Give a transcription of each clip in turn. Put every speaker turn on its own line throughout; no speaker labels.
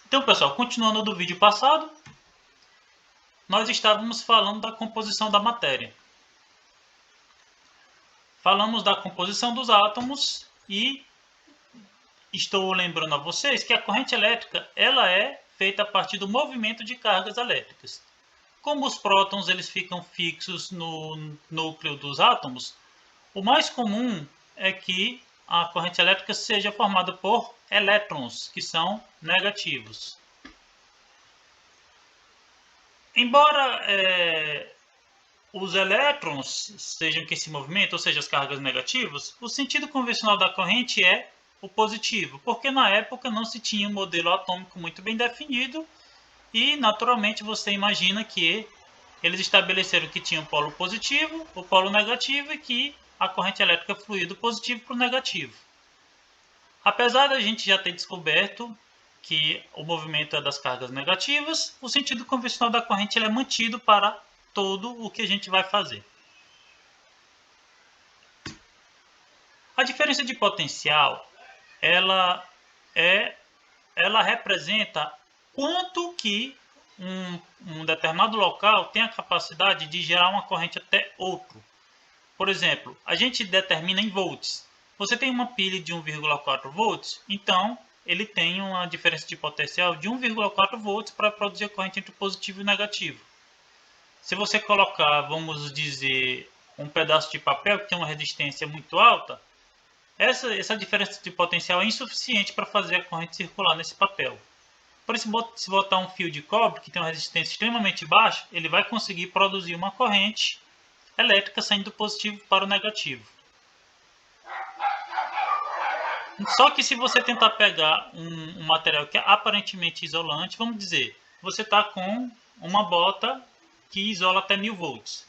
Então, pessoal, continuando do vídeo passado, nós estávamos falando da composição da matéria. Falamos da composição dos átomos e estou lembrando a vocês que a corrente elétrica ela é feita a partir do movimento de cargas elétricas. Como os prótons eles ficam fixos no núcleo dos átomos, o mais comum é que a corrente elétrica seja formada por elétrons, que são negativos. Embora os elétrons sejam que se movimentam, ou seja, as cargas negativas, o sentido convencional da corrente é o positivo, porque na época não se tinha um modelo atômico muito bem definido e, naturalmente, você imagina que eles estabeleceram que tinha o polo positivo, o polo negativo e que a corrente elétrica fluía do positivo para o negativo. Apesar da gente já ter descoberto que o movimento é das cargas negativas, o sentido convencional da corrente é mantido para todo o que a gente vai fazer. A diferença de potencial, ela representa quanto que um determinado local tem a capacidade de gerar uma corrente até outro. Por exemplo, a gente determina em volts. Você tem uma pilha de 1,4 volts, então ele tem uma diferença de potencial de 1,4 volts para produzir a corrente entre o positivo e o negativo. Se você colocar, vamos dizer, um pedaço de papel que tem uma resistência muito alta, essa diferença de potencial é insuficiente para fazer a corrente circular nesse papel. Por isso, se botar um fio de cobre que tem uma resistência extremamente baixa, ele vai conseguir produzir uma corrente elétrica saindo do positivo para o negativo. Só que se você tentar pegar um material que é aparentemente isolante, vamos dizer, você está com uma bota que isola até 1000 volts.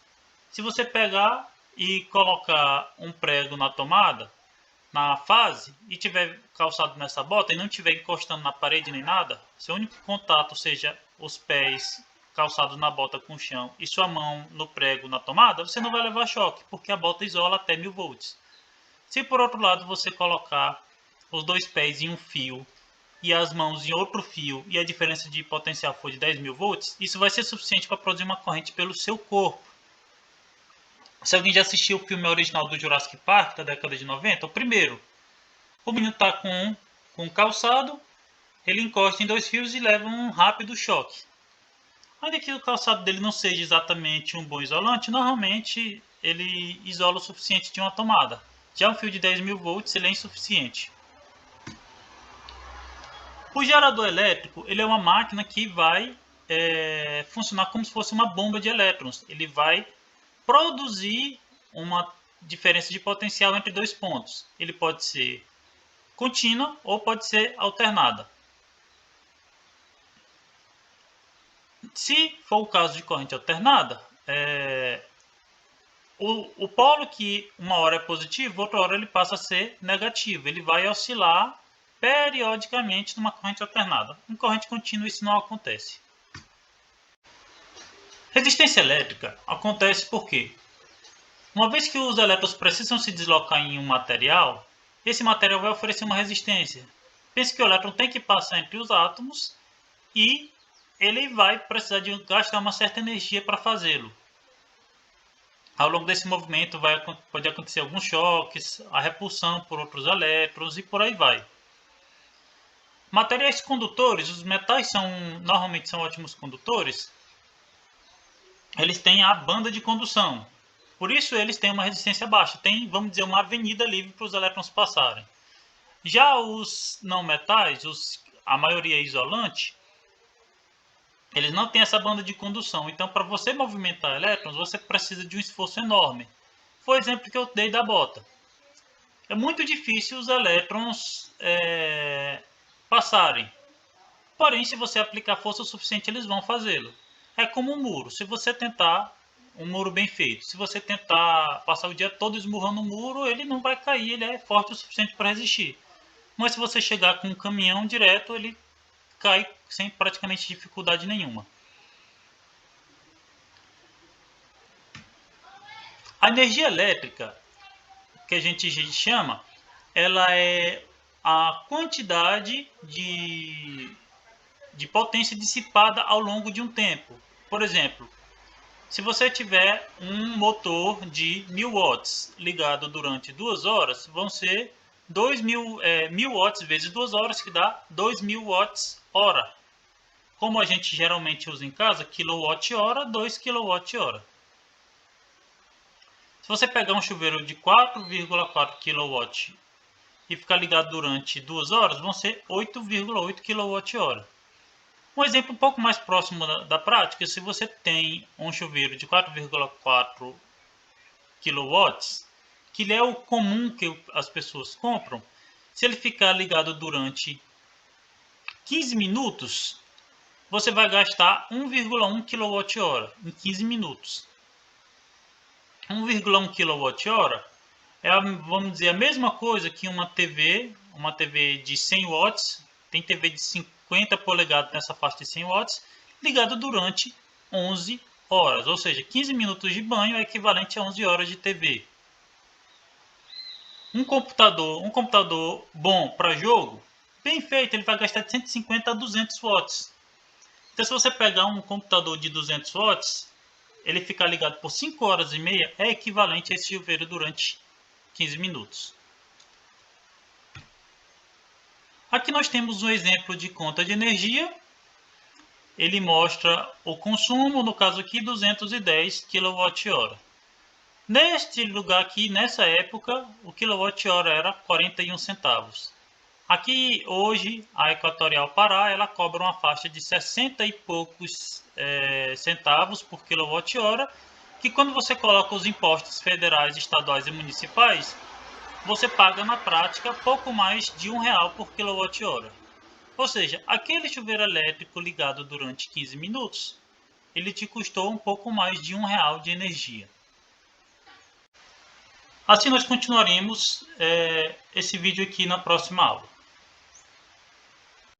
Se você pegar e colocar um prego na tomada, na fase, e tiver calçado nessa bota e não tiver encostando na parede nem nada, seu único contato seja os pés calçados na bota com o chão e sua mão no prego na tomada, você não vai levar choque, porque a bota isola até 1000 volts. Se por outro lado você colocar os dois pés em um fio e as mãos em outro fio e a diferença de potencial for de 10.000 volts, isso vai ser suficiente para produzir uma corrente pelo seu corpo. Se alguém já assistiu o filme original do Jurassic Park, da década de 90, o primeiro, o menino está com um calçado, ele encosta em dois fios e leva um rápido choque. Ainda que o calçado dele não seja exatamente um bom isolante, normalmente ele isola o suficiente de uma tomada. Já um fio de 10.000 volts ele é insuficiente. O gerador elétrico ele é uma máquina que vai funcionar como se fosse uma bomba de elétrons. Ele vai produzir uma diferença de potencial entre dois pontos. Ele pode ser contínua ou pode ser alternada. Se for o caso de corrente alternada, o polo que uma hora é positivo, outra hora ele passa a ser negativo. Ele vai oscilar periodicamente numa corrente alternada. Em corrente contínua isso não acontece. Resistência elétrica acontece porque, uma vez que os elétrons precisam se deslocar em um material, esse material vai oferecer uma resistência. Pense que o elétron tem que passar entre os átomos e ele vai precisar de gastar uma certa energia para fazê-lo. Ao longo desse movimento pode acontecer alguns choques, a repulsão por outros elétrons e por aí vai. Materiais condutores, os metais normalmente são ótimos condutores, eles têm a banda de condução. Por isso eles têm uma resistência baixa, tem, vamos dizer, uma avenida livre para os elétrons passarem. Já os não metais, a maioria é isolante, eles não têm essa banda de condução. Então, para você movimentar elétrons, você precisa de um esforço enorme. Foi o exemplo que eu dei da bota. É muito difícil os elétrons passarem. Porém, se você aplicar força o suficiente, eles vão fazê-lo. É como um muro. Se você tentar um muro bem feito, se você tentar passar o dia todo esmurrando o muro, ele não vai cair, ele é forte o suficiente para resistir. Mas se você chegar com um caminhão direto, ele cai sem praticamente dificuldade nenhuma. A energia elétrica, que a gente chama, ela é a quantidade de de potência dissipada ao longo de um tempo. Por exemplo, se você tiver um motor de 1000 watts ligado durante 2 horas, vão ser 1000 watts vezes 2 horas, que dá 2000 watts hora. Como a gente geralmente usa em casa, quilowatt-hora, 2 kWh. Se você pegar um chuveiro de 4,4 kW e ficar ligado durante 2 horas, vão ser 8,8 kWh. Um exemplo um pouco mais próximo da prática, se você tem um chuveiro de 4,4 kW, que é o comum que as pessoas compram, se ele ficar ligado durante 15 minutos, você vai gastar 1,1 kWh em 15 minutos. 1,1 kWh é, vamos dizer, a mesma coisa que uma TV de 100 watts, tem TV de 50 polegadas nessa faixa de 100 watts, ligada durante 11 horas, ou seja, 15 minutos de banho é equivalente a 11 horas de TV. Um computador bom para jogo, bem feito, ele vai gastar de 150 a 200 watts. Então, se você pegar um computador de 200 watts, ele ficar ligado por 5 horas e meia, é equivalente a esse chuveiro durante 15 minutos. Aqui nós temos um exemplo de conta de energia. Ele mostra o consumo, no caso aqui, 210 kWh. Neste lugar aqui, nessa época, o quilowatt-hora era 41 centavos. Aqui, hoje, a Equatorial Pará, ela cobra uma faixa de 60 e poucos centavos por quilowatt-hora, que quando você coloca os impostos federais, estaduais e municipais, você paga na prática pouco mais de R$1 por quilowatt-hora. Ou seja, aquele chuveiro elétrico ligado durante 15 minutos, ele te custou um pouco mais de R$1 de energia. Assim nós continuaremos esse vídeo aqui na próxima aula.